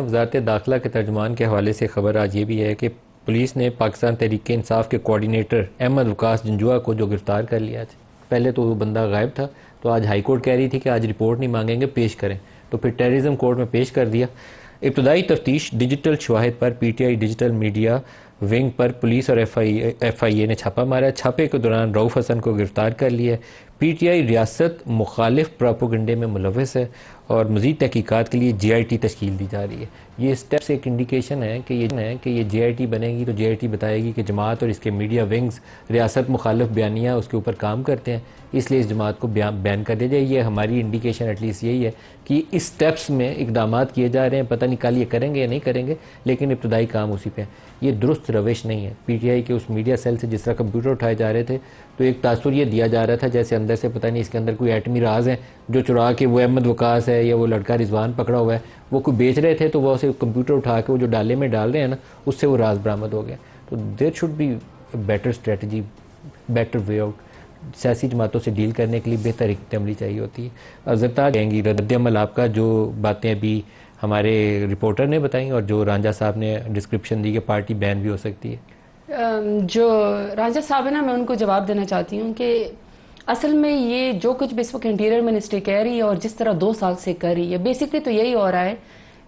وزارت داخلہ کے ترجمان کے حوالے سے خبر آج یہ بھی ہے کہ پولیس نے پاکستان تحریک انصاف کے کوارڈینیٹر احمد وقاص جنجوعہ کو جو گرفتار کر لیا تھا. پہلے تو وہ بندہ غائب تھا، تو آج ہائی کورٹ کہہ رہی تھی کہ آج رپورٹ نہیں مانگیں گے، پیش کریں، تو پھر ٹیررزم کورٹ میں پیش کر دیا. ابتدائی تفتیش ڈیجیٹل شواہد پر P T I digital media wing پر پولیس اور ایف آئی اے نے چھاپا مارا. چھاپے کے دوران رؤف حسن کو گرفتار کر لیا. پی ٹی آئی ریاست مخالف پراپوگنڈے میں ملوث ہے اور مزید تحقیقات کے لیے جے آئی ٹی تشکیل دی جا رہی ہے. یہ اسٹیپ سے ایک انڈیکیشن ہے کہ یہ جے آئی ٹی بنے گی تو جے آئی ٹی بتائے گی کہ جماعت اور اس کے میڈیا ونگز ریاست مخالف بیانیہ اس کے اوپر کام کرتے ہیں، اس لیے اس جماعت کو بین کر دیا جائے. یہ ہماری انڈیکیشن ایٹ لیسٹ یہی ہے کہ اس سٹیپس میں اقدامات کیے جا رہے ہیں. پتہ نہیں کل یہ کریں گے یا نہیں کریں گے، لیکن ابتدائی کام اسی پہ ہے. یہ درست روش نہیں ہے. پی ٹی آئی کے اس میڈیا سیل سے جس طرح کمپیوٹر اٹھائے جا رہے تھے تو ایک تاثر یہ دیا جا رہا تھا جیسے اندر سے پتہ نہیں اس کے اندر کوئی ایٹمی راز ہے جو چرا کے وہ احمد وقاص ہے یا وہ لڑکا رضوان پکڑا ہوا ہے وہ کوئی بیچ رہے تھے، تو وہ اسے کمپیوٹر اٹھا کے وہ جو ڈالے میں ڈال رہے ہیں نا، اس سے وہ راز برآمد ہو گیا. تو there should be better strategy, better way out. سیاسی جماعتوں سے ڈیل کرنے کے لیے بہتر حکمت عملی چاہیے ہوتی ہے. زرتا کہیں گی رد عمل آپ کا، جو باتیں ابھی ہمارے رپورٹر نے بتائیں اور جو رانجھا صاحب نے ڈسکرپشن دی کہ پارٹی بین بھی ہو سکتی ہے. جو رانجھا صاحب ہے نا، میں ان کو جواب دینا چاہتی ہوں کہ اصل میں یہ جو کچھ بھی اس وقت انٹیریئر منسٹری کہہ رہی ہے اور جس طرح 2 سال سے کر رہی ہے، بیسکلی تو یہی ہو رہا ہے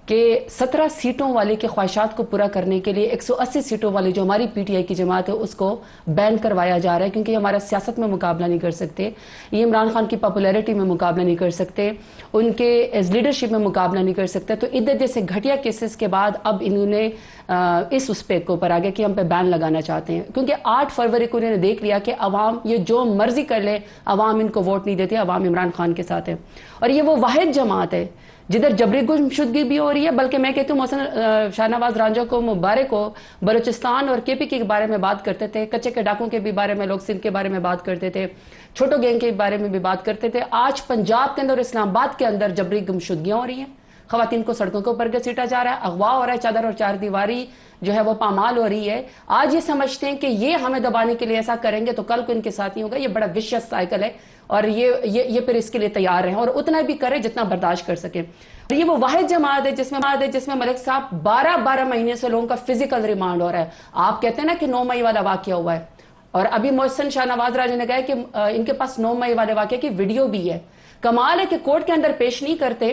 کہ 17 سیٹوں والے کے خواہشات کو پورا کرنے کے لیے 180 سیٹوں والی جو ہماری پی ٹی آئی کی جماعت ہے اس کو بین کروایا جا رہا ہے، کیونکہ یہ ہمارا سیاست میں مقابلہ نہیں کر سکتے، یہ عمران خان کی پاپولیرٹی میں مقابلہ نہیں کر سکتے، ان کے ایز لیڈرشپ میں مقابلہ نہیں کر سکتے. تو ادھر جیسے گھٹیا کیسز کے بعد اب انہوں نے اس پہ اوپر آ گیا کہ ہم پہ بین لگانا چاہتے ہیں، کیونکہ 8 فروری کو انہوں نے دیکھ لیا کہ عوام یہ جو مرضی کر لے، عوام ان کو ووٹ نہیں دیتی، عوام عمران خان کے ساتھ ہے. اور یہ وہ واحد جماعت ہے جدھر جبری گمشدگی بھی ہو رہی ہے. بلکہ میں کہتی ہوں محسن شاہ نواز رانجھا کو مبارک ہو، بلوچستان اور کے پی کے بارے میں بات کرتے تھے، کچے کے ڈاکوں کے بھی بارے میں لوگ سندھ کے بارے میں بات کرتے تھے، چھوٹو گینگ کے بارے میں بھی بات کرتے تھے. آج پنجاب کے اندر اور اسلام آباد کے اندر جبری گمشدگیاں ہو رہی ہیں، خواتین کو سڑکوں کے اوپر گھسیٹا جا رہا ہے، اغوا ہو رہا ہے، چادر اور چار دیواری جو ہے وہ پامال ہو رہی ہے. آج یہ سمجھتے ہیں کہ یہ ہمیں دبانے کے لیے ایسا کریں گے تو کل کو ان کے ساتھ ہی ہوگا. یہ بڑا وشیس سائیکل ہے اور یہ پھر اس کے لیے تیار ہیں اور اتنا بھی کرے جتنا برداشت کر سکے. یہ وہ واحد جماعت ہے جس میں ملک صاحب 12 مہینے سے لوگوں کا فزیکل ریمانڈ ہو رہا ہے. آپ کہتے ہیں نا کہ 9 مئی والا واقعہ ہوا ہے، اور ابھی محسن شاہ نواز راجہ نے کہا کہ ان کے پاس 9 مئی والے واقعے کی ویڈیو بھی ہے. کمال ہے کہ کورٹ کے اندر پیش نہیں کرتے.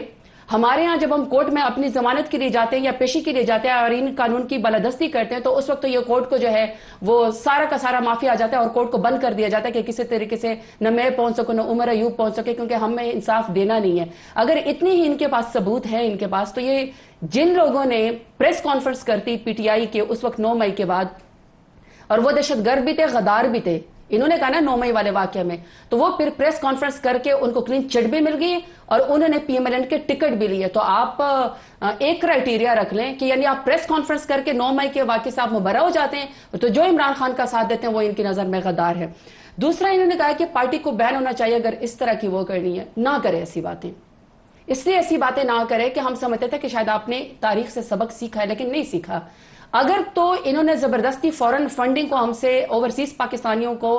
ہمارے ہاں جب ہم کورٹ میں اپنی ضمانت کے لیے جاتے ہیں یا پیشی کے لیے جاتے ہیں اور ان قانون کی بالادستی کرتے ہیں تو اس وقت تو یہ کورٹ کو جو ہے وہ سارا کا سارا معافی آ جاتا ہے اور کورٹ کو بند کر دیا جاتا ہے کہ کسی طریقے سے نہ میں پہنچ سکوں نہ عمر ایوب پہنچ سکے، کیونکہ ہمیں انصاف دینا نہیں ہے. اگر اتنی ہی ان کے پاس ثبوت ہے ان کے پاس، تو یہ جن لوگوں نے پریس کانفرنس کرتی پی ٹی آئی کے اس وقت 9 مئی کے بعد، اور وہ دہشت گرد بھی تھے، غدار بھی تھے، انہوں نے کہا نا 9 مئی والے واقعے میں، تو وہ پھر پریس کانفرنس کر کے ان کو کلین چٹ بھی مل گئی اور انہوں نے پی ایم ایل این کے ٹکٹ بھی لیے. تو آپ ایک کرائیٹیریا رکھ لیں کہ یعنی آپ پریس کانفرنس کر کے 9 مئی کے واقعے سے آپ مبرہ ہو جاتے ہیں تو جو عمران خان کا ساتھ دیتے ہیں وہ ان کی نظر میں غدار ہے. دوسرا انہوں نے کہا کہ پارٹی کو بین ہونا چاہیے، اگر اس طرح کی وہ کرنی ہے نہ کرے ایسی باتیں. اس لیے ایسی باتیں نہ کرے کہ ہم سمجھتے تھے کہ شاید آپ نے تاریخ سے سبق سیکھا ہے، لیکن نہیں سیکھا. اگر تو انہوں نے زبردستی فورن فنڈنگ کو ہم سے اوورسیز پاکستانیوں کو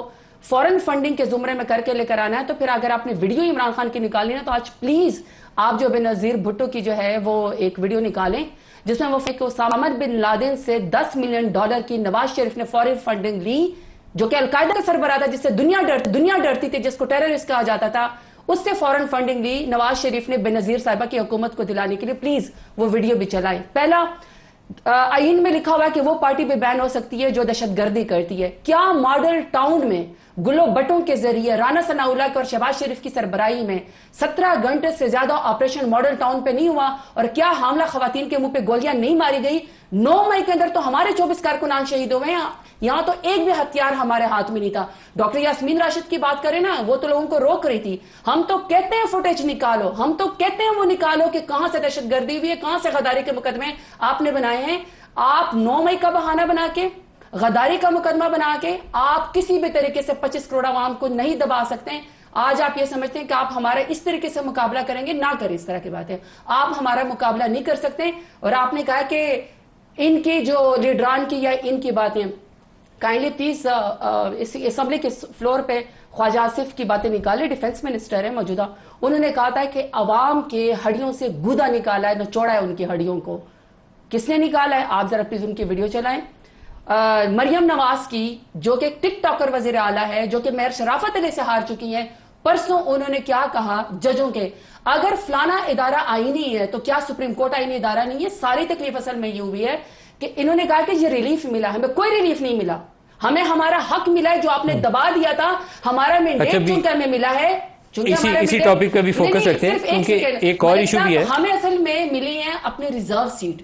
فورن فنڈنگ کے زمرے میں کر کے لے کر آنا ہے، تو پھر اگر آپ نے ویڈیو عمران خان کی نکالنی ہے تو آج پلیز آپ جو بنظیر بھٹو کی جو ہے وہ ایک ویڈیو نکالیں جس میں وہ اسامہ بن لادن سے $10 ملین کی نواز شریف نے فورن فنڈنگ لی، جو کہ القاعدہ کا سربراہ تھا، جس سے دنیا ڈرتی تھی، جس کو ٹیررسٹ کہا جاتا تھا، اس سے فورن فنڈنگ لی نواز شریف نے بنظیر صاحبہ کی حکومت کو دلانے کے لیے. پلیز وہ ویڈیو بھی چلائیں. پہلا آئین میں لکھا ہوا ہے کہ وہ پارٹی بھی بین ہو سکتی ہے جو دہشت گردی کرتی ہے. کیا ماڈل ٹاؤن میں گلو بٹوں کے ذریعے رانا ثناء اللہ اور شہباز شریف کی سربراہی میں 17 گھنٹے سے زیادہ آپریشن ماڈل ٹاؤن پہ نہیں ہوا؟ اور کیا حاملہ خواتین کے منہ پہ گولیاں نہیں ماری گئی؟ 9 مئی کے اندر تو ہمارے 24 کارکنان شہید ہوئے ہیں، یہاں تو ایک بھی ہتھیار ہمارے ہاتھ میں نہیں تھا. ڈاکٹر یاسمین راشد کی بات کریں نا، وہ تو لوگوں کو روک رہی تھی. ہم تو کہتے ہیں فوٹیج نکالو، ہم تو کہتے ہیں وہ نکالو کہ کہاں سے دہشت گردی ہوئی ہے، کہاں سے غداری کے مقدمے آپ نے بنائے ہیں. آپ 9 مئی کا بہانہ بنا کے، غداری کا مقدمہ بنا کے آپ کسی بھی طریقے سے 25 کروڑ عوام کو نہیں دبا سکتے ہیں. آج آپ یہ سمجھتے ہیں کہ آپ ہمارا اس طریقے سے مقابلہ کریں گے، نہ کریں اس طرح کی باتیں. آپ ہمارا مقابلہ نہیں کر سکتے. اور آپ نے کہا کہ ان کی جو لیڈران کی یا ان کی باتیں، کائنڈلی پلیز اس اسمبلی کے فلور پہ خواجہ آصف کی باتیں نکالے، ڈیفنس منسٹر ہے موجودہ. انہوں نے کہا تھا کہ عوام کے ہڈیوں سے گودا نکالا ہے، نچوڑا ہے ان کی ہڈیوں کو. کس نے نکالا ہے؟ آپ ذرا پلیز ان کی ویڈیو چلائیں. مریم نواز کی جو کہ ٹک ٹاکر وزیر اعلیٰ ہے, جو کہ میئر شرافت علی سے ہار چکی ہیں, پرسوں انہوں نے کیا کہا ججوں کے, اگر فلانا ادارہ آئینی ہے تو کیا سپریم کورٹ آئینی ادارہ نہیں ہے؟ ساری تکلیف اصل میں یہ ہوئی ہے کہ انہوں نے کہا کہ یہ ریلیف ملا, ہمیں کوئی ریلیف نہیں ملا, ہمیں ہمارا حق ملا ہے جو آپ نے دبا دیا تھا, ہمارا مینڈیٹ چن کر ہمیں ملا ہے. اسی ٹاپک پہ بھی فوکس رکھتے ہیں کیونکہ ایک اور ایشو بھی ہے. ہمیں اصل میں ملی ہیں اپنے ریزرو سیٹ.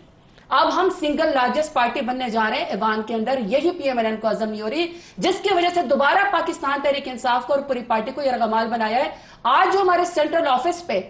اب ہم سنگل لارجسٹ پارٹی بننے جا رہے ہیں ایوان کے اندر, یہی پی ایم ایل این کو عزم نہیں ہو رہی, جس کی وجہ سے دوبارہ پاکستان تحریک انصاف کو اور پوری پارٹی کو یرغمال بنایا ہے. آج جو ہمارے سینٹرل آفس پہ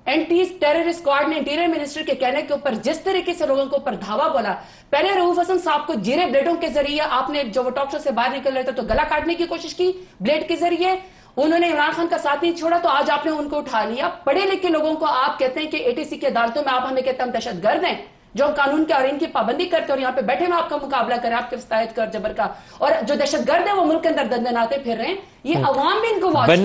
اینٹی ٹیرر اسکواڈ نے انٹیریئر منسٹر کے کہنے کے اوپر جس طریقے سے لوگوں کے اوپر دھاوا بولا, پہلے رؤوف حسن صاحب کو جیرے بلیڈوں کے ذریعے آپ نے جو وہ ٹاک شو سے باہر نکل رہے تھے تو گلا کاٹنے کی کوشش کی بلیڈ کے ذریعے, انہوں نے عمران خان کا ساتھ نہیں چھوڑا, تو آج آپ نے ان کو اٹھا لیا. پڑھے لکھے لوگوں کو آپ کہتے ہیں کہ اے ٹی سی کی عدالتوں میں آپ ہمیں کہتے ہیں ہم دہشت گرد ہیں جو ہم قانون کے اور ان کی پابندی کرتے, اور یہاں پہ بیٹھے میں آپ کا مقابلہ کریں آپ کے وسطیت کا اور جبر کا, اور جو دہشت گرد ہے وہ ملک کے اندر دندناتے پھر رہے ہیں. یہ عوام بھی ان کو واچ